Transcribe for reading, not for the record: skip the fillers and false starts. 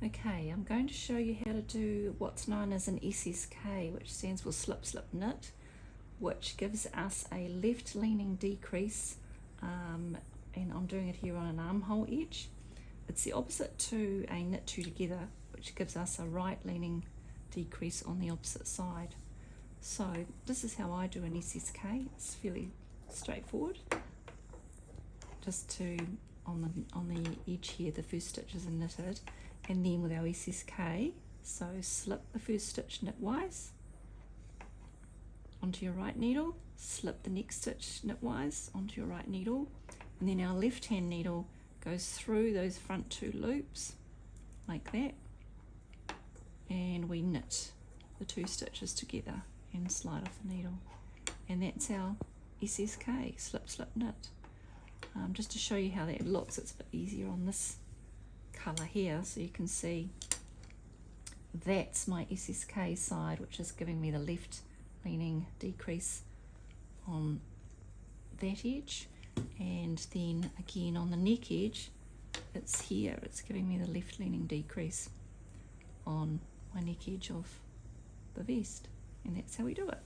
Okay, I'm going to show you how to do what's known as an SSK, which stands for slip slip knit, which gives us a left leaning decrease, and I'm doing it here on an armhole edge. It's the opposite to a knit two together, which gives us a right leaning decrease on the opposite side. So this is how I do an SSK. It's fairly straightforward. Just to on the edge here, the first stitches are knitted, and then with our SSK, so slip the first stitch knitwise onto your right needle, slip the next stitch knitwise onto your right needle, and then our left hand needle goes through those front two loops like that, and we knit the two stitches together and slide off the needle, and that's our SSK, slip slip knit. Just to show you how that looks, it's a bit easier on this colour here, so you can see that's my SSK side, which is giving me the left leaning decrease on that edge, and then again on the neck edge, it's here, it's giving me the left leaning decrease on my neck edge of the vest, and that's how we do it.